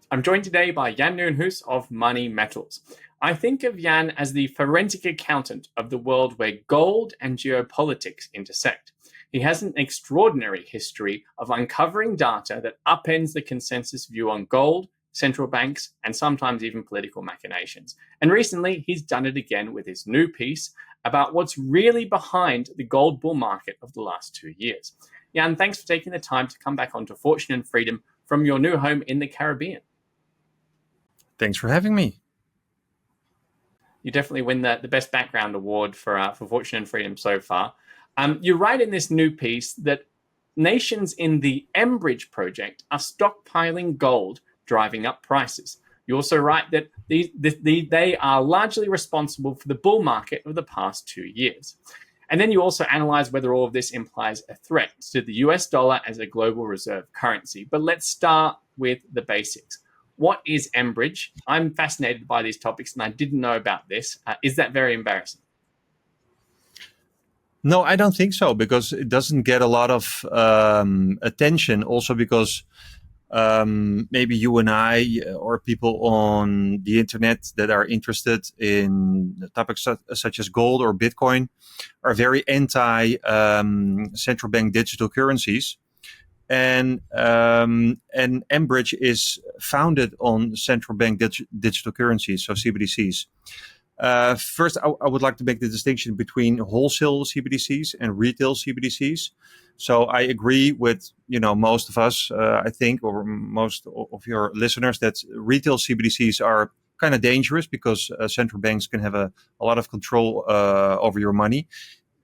I'm joined today by Nieuwenhuijs of Money Metals. I think of Jan as the forensic accountant of the world where gold and geopolitics intersect. He has an extraordinary history of uncovering data that upends the consensus view on gold, central banks, and sometimes even political machinations. And recently, he's done it again with his new piece about what's really behind the gold bull market of the last 2 years. Jan, thanks for taking the time to come back onto Fortune and Freedom from your new home in the Caribbean. Thanks for having me. You definitely win the Best Background Award for Fortune and Freedom so far. You write in this new piece that nations in the mBridge project are stockpiling gold, driving up prices. You also write that they are largely responsible for the bull market of the past 2 years. And then you also analyze whether all of this implies a threat to the US dollar as a global reserve currency. But let's start with the basics. What is mBridge? I'm fascinated by these topics and I didn't know about this. Is that very embarrassing? No, I don't think so, because it doesn't get a lot of attention. Also because maybe you and I or people on the internet that are interested in topics such as gold or Bitcoin are very anti central bank digital currencies. And mBridge is founded on central bank digital currencies, so CBDCs. First, I would like to make the distinction between wholesale CBDCs and retail CBDCs. So I agree with most of us, I think, or most of your listeners, that retail CBDCs are kind of dangerous because central banks can have a lot of control over your money.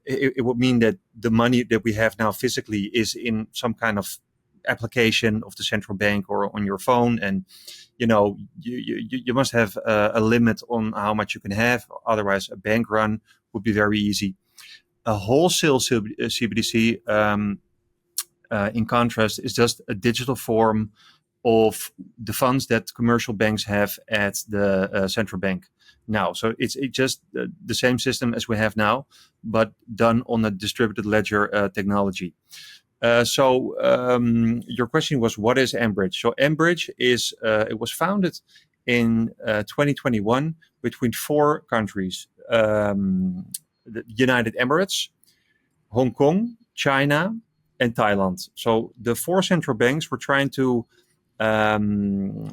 It would mean that the money that we have now physically is in some kind of application of the central bank or on your phone, and you must have a limit on how much you can have. Otherwise, a bank run would be very easy. A wholesale CBDC, in contrast, is just a digital form of the funds that commercial banks have at the central bank now. So it's just the same system as we have now, but done on a distributed ledger technology. So your question was, what is mBridge? So mBridge is it was founded in 2021 between 4 countries: the United Emirates, Hong Kong, China, and Thailand. So the 4 central banks were trying to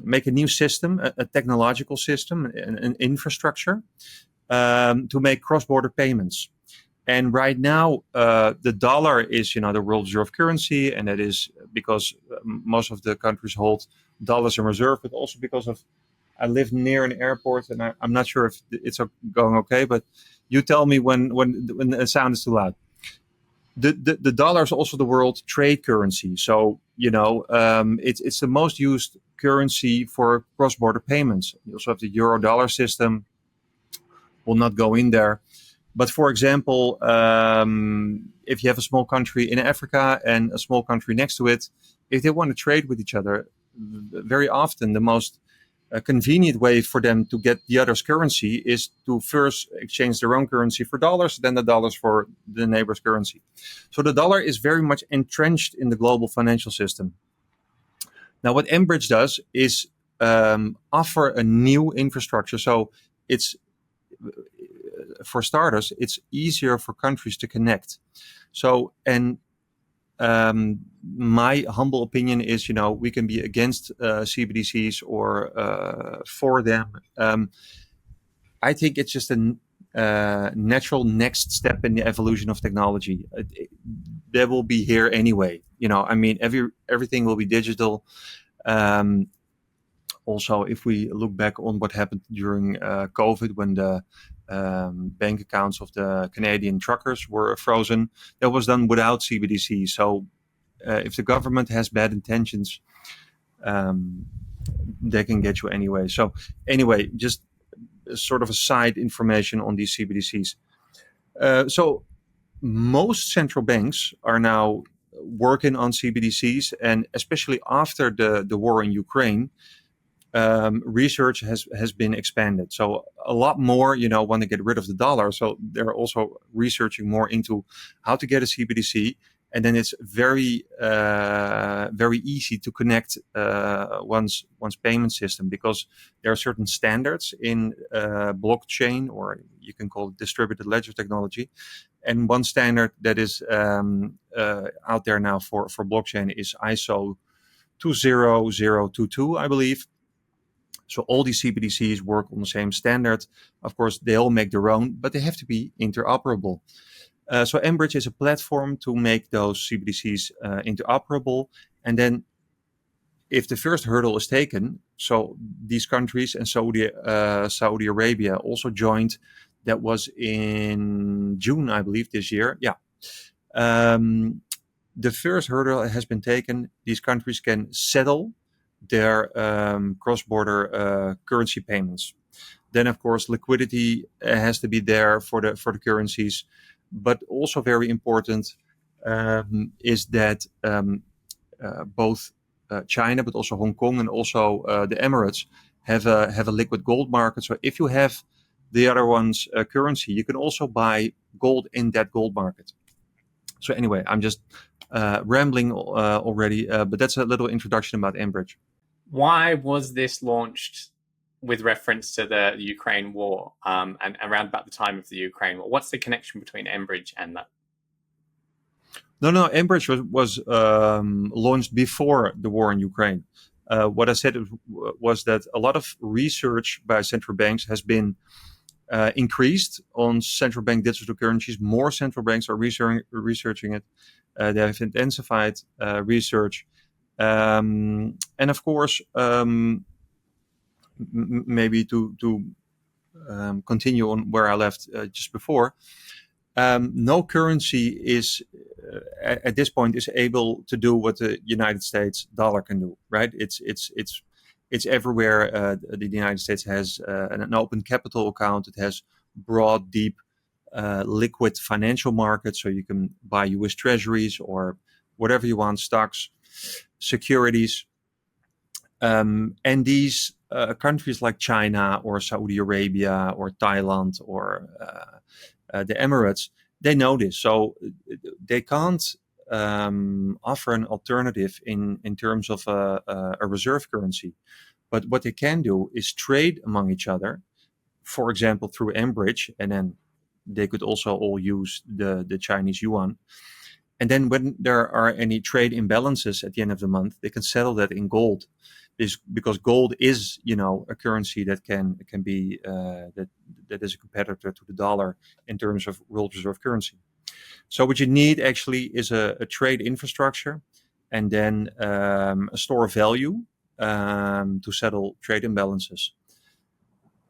make a new system, a technological system, an infrastructure to make cross-border payments. And right now, the dollar is, the world reserve currency, and that is because most of the countries hold dollars in reserve, but also because I live near an airport, and I'm not sure if it's going okay, but you tell me when the sound is too loud. The dollar is also the world trade currency. So, it's the most used currency for cross-border payments. You also have the euro-dollar system. We'll not go in there. But for example, if you have a small country in Africa and a small country next to it, if they want to trade with each other, very often the most convenient way for them to get the other's currency is to first exchange their own currency for dollars, then the dollars for the neighbor's currency. So the dollar is very much entrenched in the global financial system. Now, what mBridge does is offer a new infrastructure. So it's, for starters, it's easier for countries to connect. So, and my humble opinion is, we can be against CBDCs or for them. I think it's just a natural next step in the evolution of technology. They will be here anyway. Everything will be digital. Also, if we look back on what happened during COVID, when the bank accounts of the Canadian truckers were frozen, that was done without CBDC. So if the government has bad intentions, they can get you anyway. So anyway, just sort of a side information on these CBDCs. So most central banks are now working on CBDCs, and especially after the war in Ukraine, research has been expanded. So a lot more, want to get rid of the dollar. So they're also researching more into how to get a CBDC and then it's very easy to connect one's payment system, because there are certain standards in blockchain, or you can call it distributed ledger technology. And one standard that is out there now for blockchain is ISO 20022, I believe. So all these CBDCs work on the same standard. Of course, they all make their own, but they have to be interoperable. So mBridge is a platform to make those CBDCs interoperable. And then if the first hurdle is taken, so these countries and Saudi Arabia also joined. That was in June, I believe, this year. Yeah. The first hurdle has been taken. These countries can settle their cross-border currency payments. Then, of course, liquidity has to be there for the currencies. But also very important is that both China, but also Hong Kong and also the Emirates have a liquid gold market. So if you have the other one's currency, you can also buy gold in that gold market. So anyway, I'm just rambling already, but that's a little introduction about mBridge. Why was this launched with reference to the Ukraine war and around about the time of the Ukraine war? What's the connection between mBridge and that? No, mBridge was launched before the war in Ukraine. What I said was that a lot of research by central banks has been increased on central bank digital currencies. More central banks are researching it. They have intensified research. And of course, maybe to continue on where I left just before, no currency is at this point is able to do what the United States dollar can do, right? It's everywhere. The United States has an open capital account. It has broad, deep, liquid financial markets, so you can buy U.S. Treasuries or whatever you want, stocks, securities. And these countries like China or Saudi Arabia or Thailand or the Emirates, they know this. So they can't offer an alternative in terms of a reserve currency. But what they can do is trade among each other, for example, through mBridge, and then they could also all use the Chinese yuan. And then when there are any trade imbalances at the end of the month, they can settle that in gold, because gold is, a currency that can be that is a competitor to the dollar in terms of world reserve currency. So what you need actually is a trade infrastructure, and then a store of value to settle trade imbalances.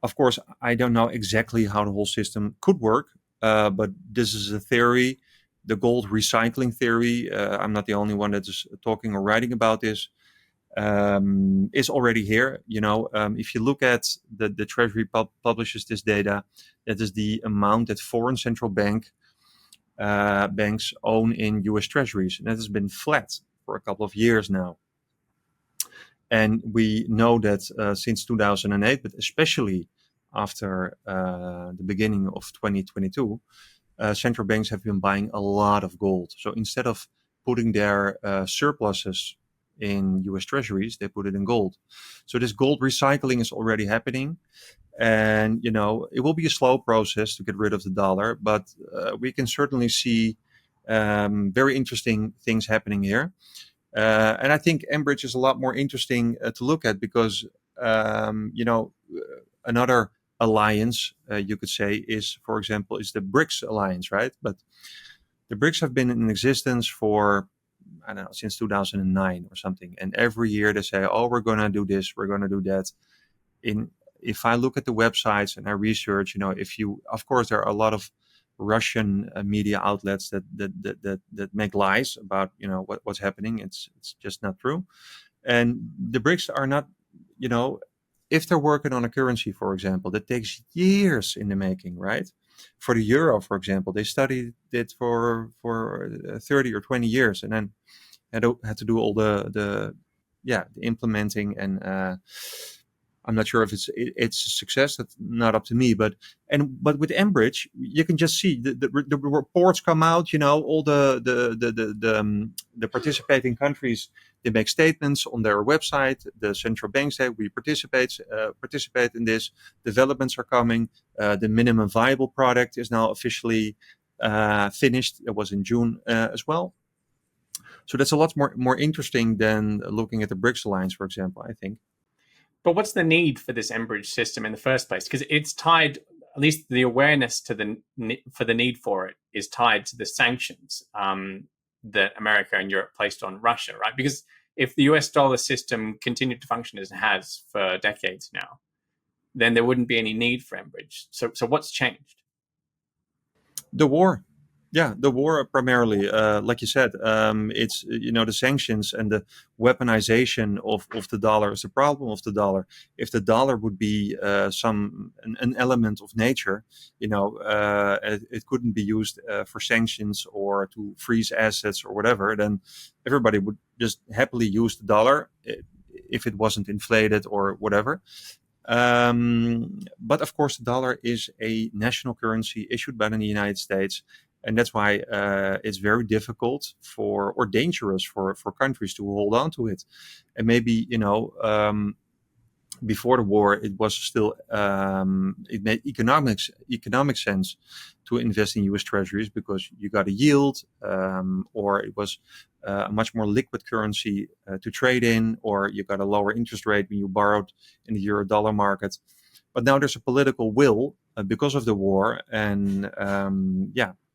Of course, I don't know exactly how the whole system could work, but this is a theory. The gold recycling theory, I'm not the only one that is talking or writing about this, is already here. If you look at the Treasury publishes this data, that is the amount that foreign central banks own in U.S. Treasuries, and that has been flat for a couple of years now. And we know that since 2008, but especially after the beginning of 2022, central banks have been buying a lot of gold. So instead of putting their surpluses in U.S. Treasuries, they put it in gold. So this gold recycling is already happening. And, it will be a slow process to get rid of the dollar, but we can certainly see very interesting things happening here. And I think mBridge is a lot more interesting to look at because, another alliance, you could say, is, for example, is the BRICS alliance, right? But the BRICS have been in existence for, I don't know, since 2009 or something. And every year they say, oh, we're going to do this, we're going to do that. If I look at the websites and I research, of course, there are a lot of Russian media outlets that make lies about, what's happening. It's just not true. And the BRICS are not, if they're working on a currency, for example, that takes years in the making, right? For the euro, for example, they studied it for 30 or 20 years, and then had to do all the implementing and I'm not sure if it's a success. That's not up to me. But with mBridge, you can just see the reports come out. All the participating countries, they make statements on their website. The central banks say we participate in this. Developments are coming. The minimum viable product is now officially finished. It was in June as well. So that's a lot more interesting than looking at the BRICS alliance, for example, I think. But what's the need for this mBridge system in the first place? Because it's tied, at least the awareness for the need for it is tied to the sanctions that America and Europe placed on Russia, right? Because if the US dollar system continued to function as it has for decades now, then there wouldn't be any need for mBridge. So what's changed? The war. Yeah, the war primarily, like you said, it's the sanctions and the weaponization of the dollar is the problem of the dollar. If the dollar would be an element of nature, it couldn't be used for sanctions or to freeze assets or whatever. Then everybody would just happily use the dollar if it wasn't inflated or whatever. But of course, the dollar is a national currency issued by the United States. And that's why it's very difficult or dangerous for countries to hold on to it. And maybe, before the war, it was still, it made economic sense to invest in US treasuries because you got a yield, or it was a much more liquid currency to trade in, or you got a lower interest rate when you borrowed in the euro dollar market. But now there's a political will because of the war. And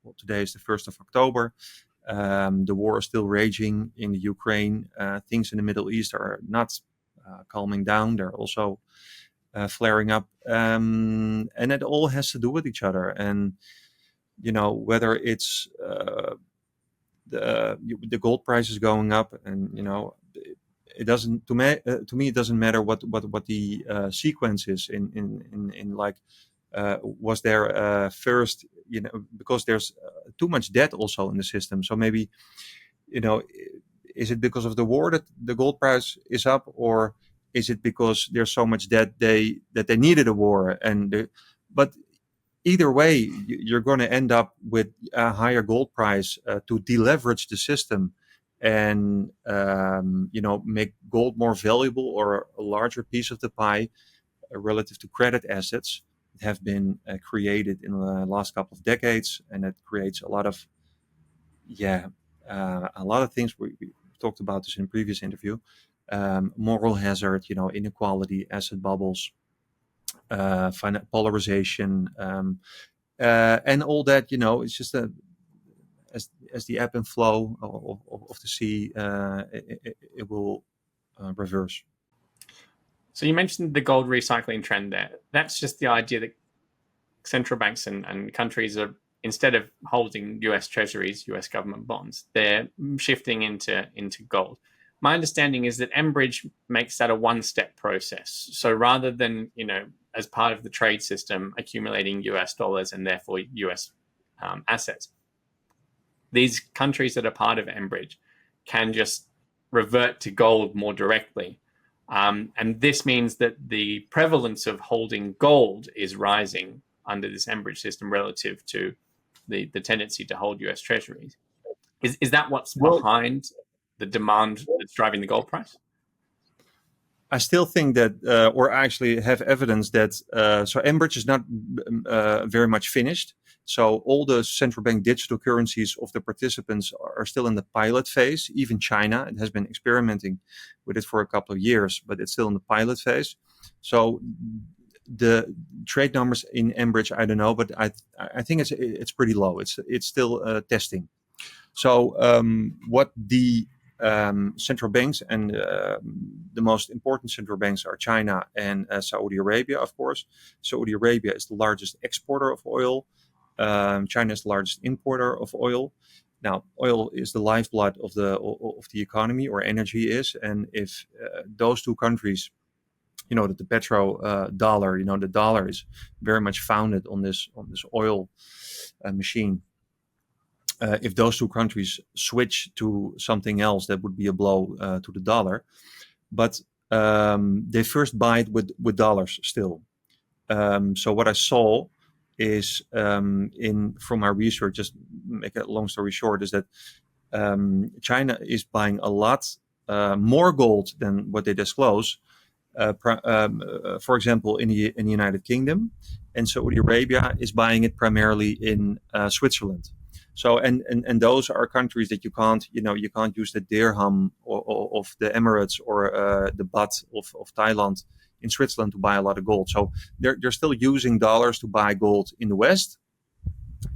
well, today is the 1st of October. The war is still raging in the Ukraine. Things in the Middle East are not calming down. They're also flaring up. And it all has to do with each other. And, whether it's the gold price is going up and, it doesn't, to me, it doesn't matter what the sequence is in like, was there first, because there's too much debt also in the system. So maybe, is it because of the war that the gold price is up, or is it because there's so much debt that they needed a war? But either way, you're going to end up with a higher gold price to deleverage the system and make gold more valuable or a larger piece of the pie relative to credit assets have been created in the last couple of decades, and it creates a lot of things. We talked about this in a previous interview: moral hazard, inequality, asset bubbles, polarization, and all that. It's just as the ebb and flow of the sea, it will reverse. So you mentioned the gold recycling trend there. That's just the idea that central banks and countries are, instead of holding US treasuries, US government bonds, they're shifting into gold. My understanding is that mBridge makes that a one-step process. So rather than, as part of the trade system, accumulating US dollars and therefore US assets, these countries that are part of mBridge can just revert to gold more directly. And this means that the prevalence of holding gold is rising under this mBridge system relative to the tendency to hold US treasuries. Is that what's behind the demand that's driving the gold price? I still think that, or actually have evidence that, so mBridge is not very much finished. So all the central bank digital currencies of the participants are still in the pilot phase. Even China, it has been experimenting with it for a couple of years, but it's still in the pilot phase. So the trade numbers in mBridge, I don't know, but I think it's pretty low. It's still testing. So what the central banks and the most important central banks are China and Saudi Arabia, of course. Saudi Arabia is the largest exporter of oil. China is the largest importer of oil. Now, oil is the lifeblood of the economy, or energy is. And if those two countries, that the petro dollar, the dollar is very much founded on this oil machine. If those two countries switch to something else, that would be a blow to the dollar. But they first buy it with dollars still. So what I saw is from my research, just make a long story short, is that China is buying a lot more gold than what they disclose. For example, in the United Kingdom, and Saudi Arabia is buying it primarily in Switzerland. So and those are countries that you can't use the dirham of the Emirates or the baht of Thailand in Switzerland to buy a lot of gold. So they're still using dollars to buy gold in the West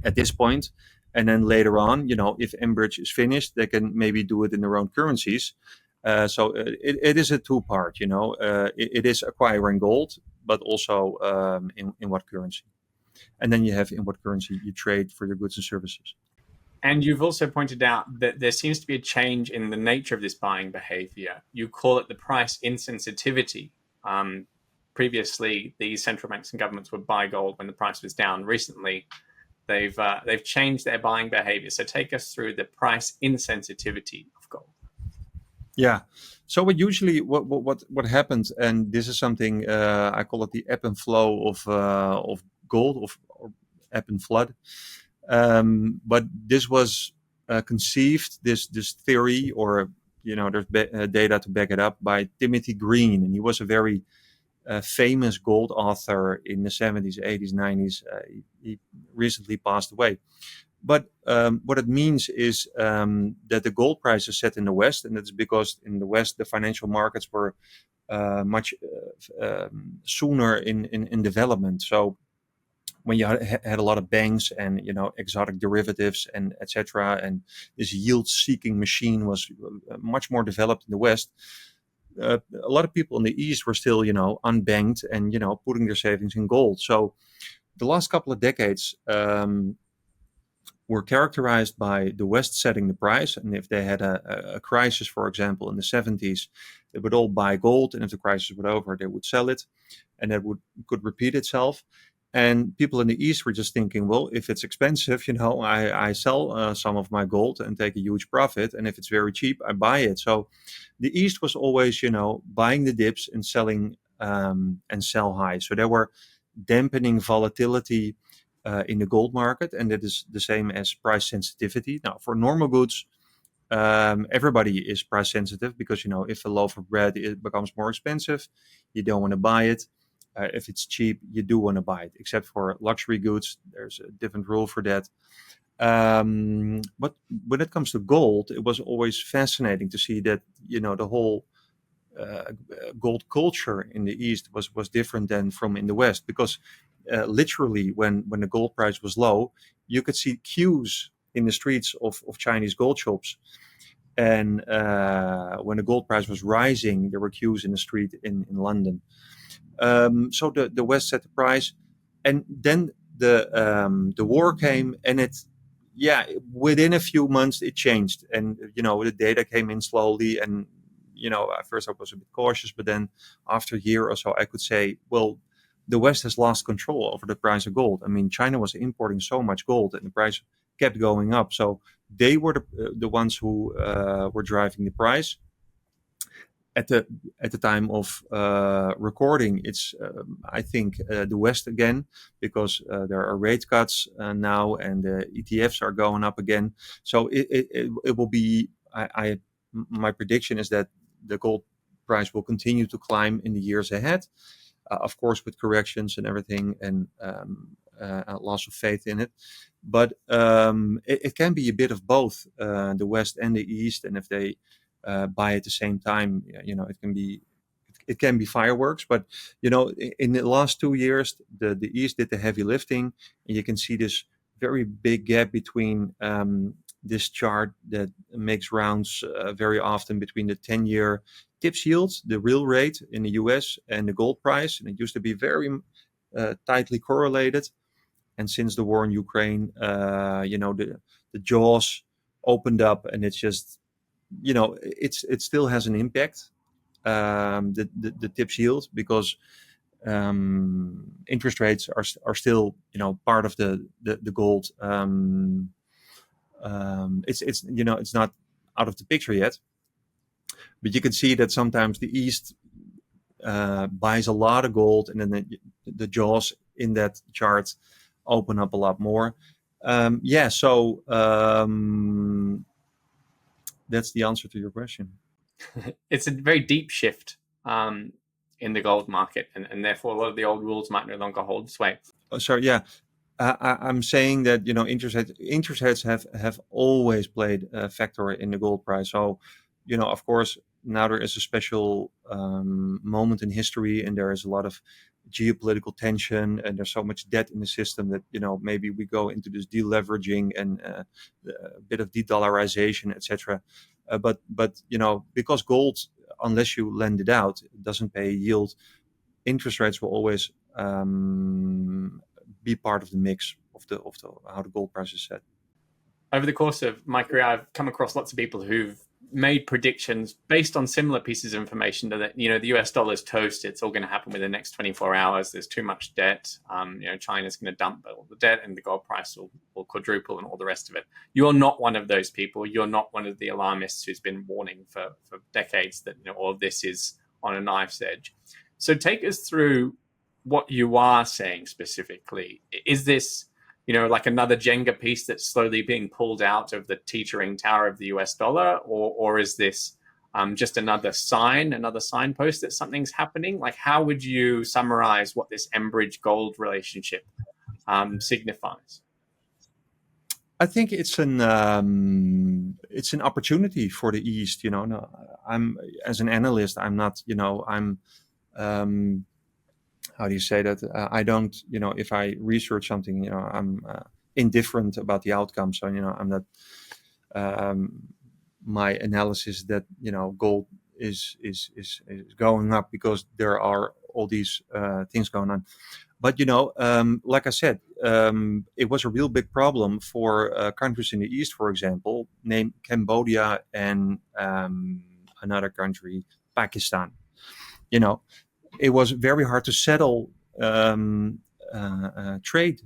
at this point. And then later on, if mBridge is finished, they can maybe do it in their own currencies. So it is a two-part, it is acquiring gold, but also in what currency. And then you have in what currency you trade for your goods and services. And you've also pointed out that there seems to be a change in the nature of this buying behavior. You call it the price insensitivity. Previously, these central banks and governments would buy gold when the price was down. Recently, they've changed their buying behavior. So take us through the price insensitivity of gold. Yeah. So what happens, and this is something I call it the ebb and flow of gold, or ebb and flood. But this was conceived, this theory, or there's data to back it up, by Timothy Green, and he was a very famous gold author in the 70s, 80s, 90s. He recently passed away. But what it means is that the gold price is set in the West, and it's because in the West the financial markets were much sooner in development. So when you had a lot of banks and exotic derivatives and etc., and this yield-seeking machine was much more developed in the West, a lot of people in the East were still unbanked and putting their savings in gold. So the last couple of decades were characterized by the West setting the price, and if they had a crisis, for example, in the 70s, they would all buy gold, and if the crisis was over, they would sell it, and that could repeat itself. And people in the East were just thinking, well, if it's expensive, I sell some of my gold and take a huge profit, and if it's very cheap, I buy it. So the East was always, buying the dips and selling and sell high. So they were dampening volatility in the gold market, and that is the same as price sensitivity. Now, for normal goods, everybody is price sensitive because if a loaf of bread becomes more expensive, you don't want to buy it. If it's cheap, you do want to buy it. Except for luxury goods, there's a different rule for that. But when it comes to gold, it was always fascinating to see that the whole gold culture in the East was different than from in the West, because literally when the gold price was low, you could see queues in the streets of Chinese gold shops, and when the gold price was rising, there were queues in the street in London. So the West set the price, and then the war came, and within a few months it changed, and the data came in slowly, and at first I was a bit cautious, but then after a year or so, I could say, well, the West has lost control over the price of gold. I mean, China was importing so much gold, and the price kept going up. So they were the ones who were driving the price. At the time of recording, it's I think the West again, because there are rate cuts now, and the ETFs are going up again. So it will be. My prediction is that the gold price will continue to climb in the years ahead, of course, with corrections and everything, and loss of faith in it. But it can be a bit of both, the West and the East, and if they buy at the same time, it can be fireworks. But in the last 2 years, the East did the heavy lifting, and you can see this very big gap between this chart that makes rounds very often between the 10-year TIPS yields, the real rate in the US, and the gold price, and it used to be very tightly correlated. And since the war in Ukraine, the jaws opened up, and it's just it still has an impact, the TIPS yield, because interest rates are still part of the gold. It's not out of the picture yet, but you can see that sometimes the East buys a lot of gold, and then the jaws in that chart open up a lot more. So that's the answer to your question. It's a very deep shift in the gold market, and therefore a lot of the old rules might no longer hold sway. Sorry, yeah. I'm saying that interest rates have always played a factor in the gold price. So, of course, now there is a special moment in history, and there is a lot of geopolitical tension, and there's so much debt in the system that maybe we go into this deleveraging and a bit of de-dollarization, etc. But because gold, unless you lend it out, it doesn't pay yield. Interest rates will always be part of the mix of the how the gold price is set. Over the course of my career, I've come across lots of people who've made predictions based on similar pieces of information that the US dollar is toast. It's all going to happen within the next 24 hours. There's too much debt. China's going to dump all the debt, and the gold price will quadruple, and all the rest of it. You're not one of those people. You're not one of the alarmists who's been warning for decades that all of this is on a knife's edge. So take us through what you are saying specifically. Is this, like another Jenga piece that's slowly being pulled out of the teetering tower of the US dollar, or is this just another signpost that something's happening? Like, how would you summarize what this mBridge gold relationship signifies? I think it's an opportunity for the East. No, I'm, as an analyst, I'm not. How do you say that? I don't. If I research something, I'm indifferent about the outcome. So I'm not. My analysis that gold is going up because there are all these things going on. But like I said, it was a real big problem for countries in the East, for example, named Cambodia and another country, Pakistan. It was very hard to settle trade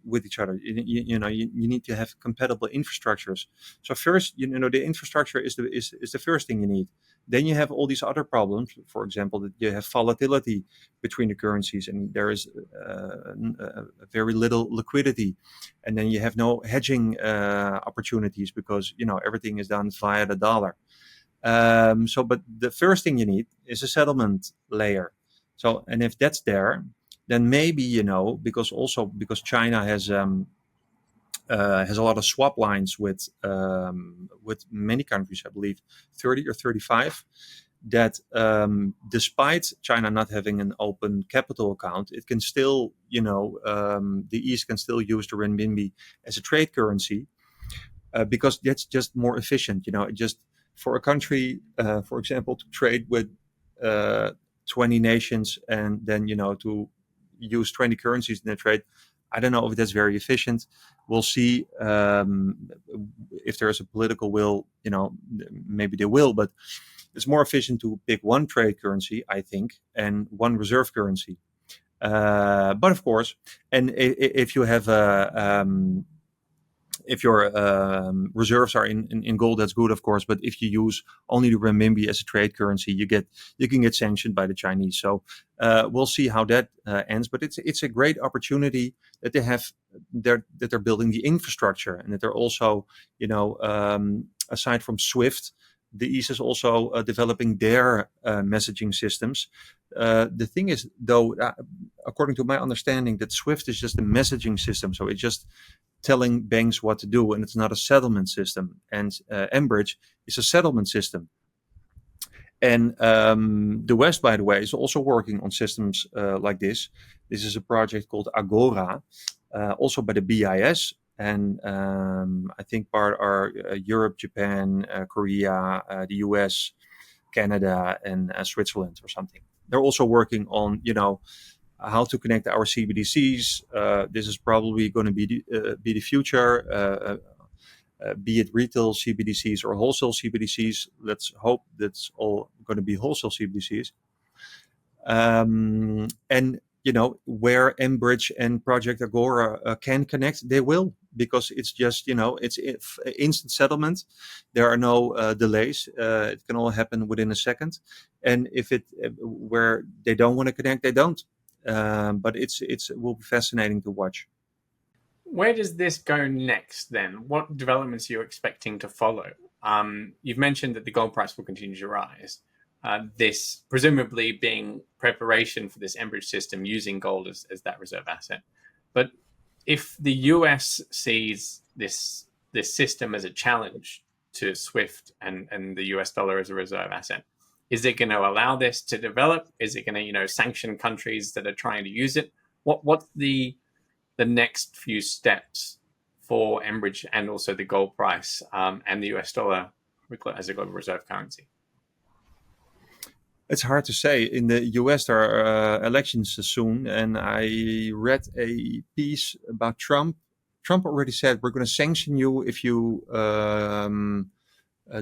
with each other. You need to have compatible infrastructures. So first, the infrastructure is the first thing you need. Then you have all these other problems. For example, that you have volatility between the currencies, and there is very little liquidity. And then you have no hedging opportunities because everything is done via the dollar. But the first thing you need is a settlement layer. So, and if that's there, then maybe because China has a lot of swap lines with many countries, I believe 30 or 35. That despite China not having an open capital account, it can still, the East can still use the renminbi as a trade currency because that's just more efficient. Just for a country, for example, to trade with 20 nations and then to use 20 currencies in their trade, I don't know if that's very efficient. We'll see if there is a political will, maybe they will, but it's more efficient to pick one trade currency, I think, and one reserve currency. But of course, and if you have if your reserves are in gold, that's good, of course. But if you use only the renminbi as a trade currency, you can get sanctioned by the Chinese. So we'll see how that ends. But it's a great opportunity that they have. That they're building the infrastructure, and that they're also, aside from SWIFT, the East is also developing their messaging systems. The thing is, though, according to my understanding, that SWIFT is just a messaging system. So it's just telling banks what to do, and it's not a settlement system. And mBridge is a settlement system. And the West, by the way, is also working on systems like this. This is a project called Agora, also by the BIS. And I think part are Europe, Japan, Korea, the US, Canada, and Switzerland or something. They're also working on, how to connect our CBDCs. This is probably going to be the future, be it retail CBDCs or wholesale CBDCs. Let's hope that's all going to be wholesale CBDCs. And where mBridge and Project Agora can connect, they will, because it's just, it's instant settlement. There are no delays. It can all happen within a second. And if where they don't want to connect, they don't. But it will be fascinating to watch. Where does this go next then? What developments are you expecting to follow? You've mentioned that the gold price will continue to rise. This presumably being preparation for this mBridge system using gold as that reserve asset. But if the US sees this system as a challenge to SWIFT and the US dollar as a reserve asset, is it going to allow this to develop? Is it going to sanction countries that are trying to use it? What's the next few steps for mBridge and also the gold price and the US dollar as a global reserve currency? It's hard to say. In the US, there are elections soon, and I read a piece about Trump. Trump already said, we're going to sanction you if you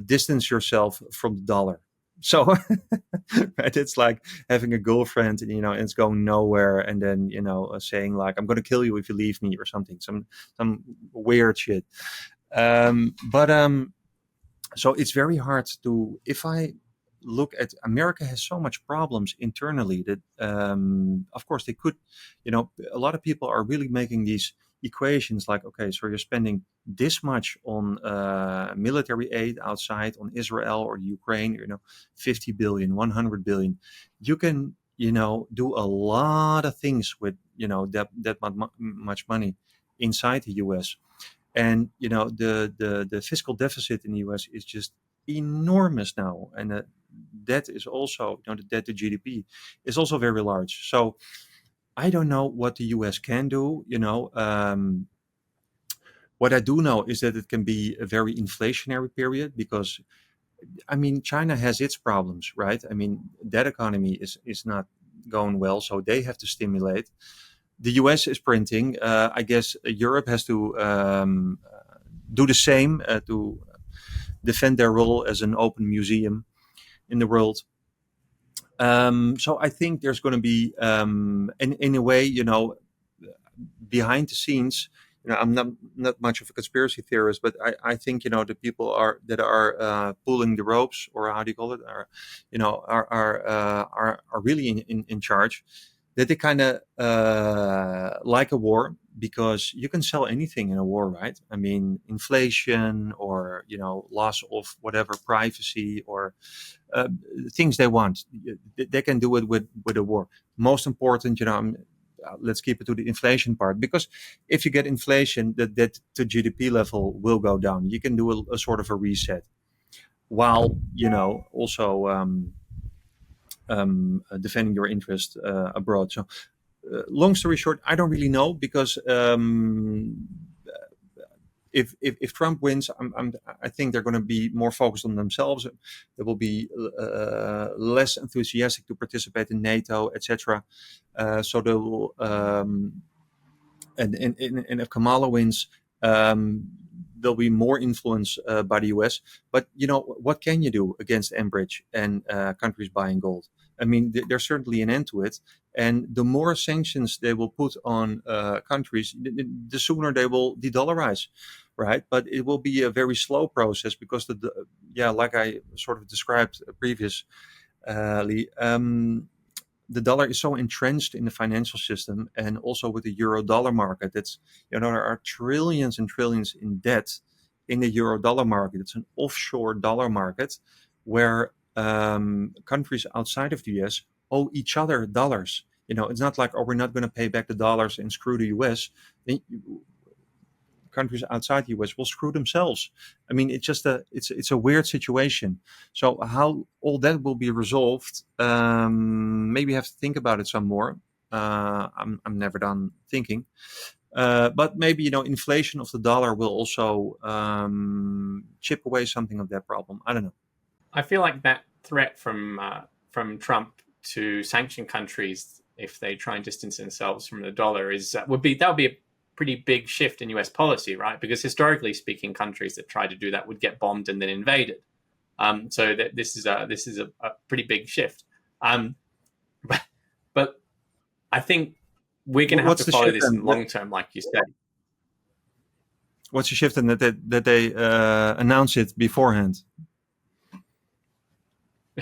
distance yourself from the dollar. So right, it's like having a girlfriend, and it's going nowhere, and then saying like, I'm going to kill you if you leave me, or something, some weird shit. So it's very hard to, if I look at America has so much problems internally that of course they could, a lot of people are really making these equations like, okay, so you're spending this much on military aid outside on Israel or Ukraine, 50 billion, 100 billion. You can, do a lot of things with, that much money inside the US. And, the fiscal deficit in the US is just enormous now. And the debt is also, the debt to GDP is also very large. So I don't know what the US can do, what I do know is that it can be a very inflationary period because, China has its problems, right? That economy is not going well, so they have to stimulate. The US is printing. I guess Europe has to do the same to defend their role as an open museum in the world. So I think there's going to be, in a way, behind the scenes. I'm not much of a conspiracy theorist, but I think the people that are pulling the ropes, or how do you call it, are really in charge. That they kind of like a war, because you can sell anything in a war, right? Inflation, or loss of whatever privacy, or things they want. They can do it with a war. Most important, let's keep it to the inflation part, because if you get inflation, that to GDP level will go down. You can do a sort of a reset, while also defending your interest abroad. So, long story short, I don't really know, because if Trump wins, I think they're going to be more focused on themselves. They will be less enthusiastic to participate in NATO, etc. So they will, and if Kamala wins, there'll be more influence by the US. But what can you do against mBridge and countries buying gold? There's certainly an end to it. And the more sanctions they will put on countries, the sooner they will de-dollarize, right? But it will be a very slow process, because like I sort of described previously, the dollar is so entrenched in the financial system, and also with the euro-dollar market. That's, there are trillions and trillions in debt in the euro-dollar market. It's an offshore dollar market where countries outside of the US owe each other dollars. It's not like, oh, we're not going to pay back the dollars and screw the US. Countries outside the US will screw themselves. It's just it's a weird situation. So how all that will be resolved, maybe have to think about it some more. I'm never done thinking. But maybe, inflation of the dollar will also chip away something of that problem. I don't know. I feel like that threat from Trump to sanction countries if they try and distance themselves from the dollar would be a pretty big shift in US policy, right? Because historically speaking, countries that try to do that would get bombed and then invaded. So that this is a pretty big shift. But I think we're going to have to follow this in long term, like you said. What's the shift in that they announce it beforehand?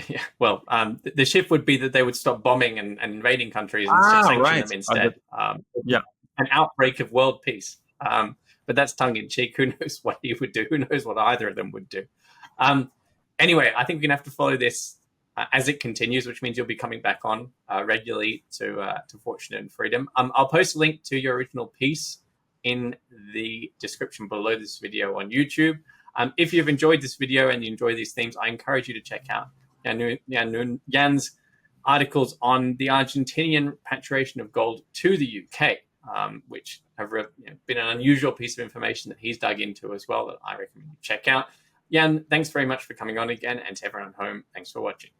Yeah, well, the shift would be that they would stop bombing and invading countries and sanction Right. them instead. Yeah. An outbreak of world peace. But that's tongue in cheek. Who knows what he would do? Who knows what either of them would do? Anyway, I think we're gonna have to follow this as it continues, which means you'll be coming back on regularly to Fortune and Freedom. I'll post a link to your original piece in the description below this video on YouTube. If you've enjoyed this video and you enjoy these themes, I encourage you to check out Jan's articles on the Argentinian repatriation of gold to the UK, which have been an unusual piece of information that he's dug into as well that I recommend you check out. Jan, thanks very much for coming on again, and to everyone at home, thanks for watching.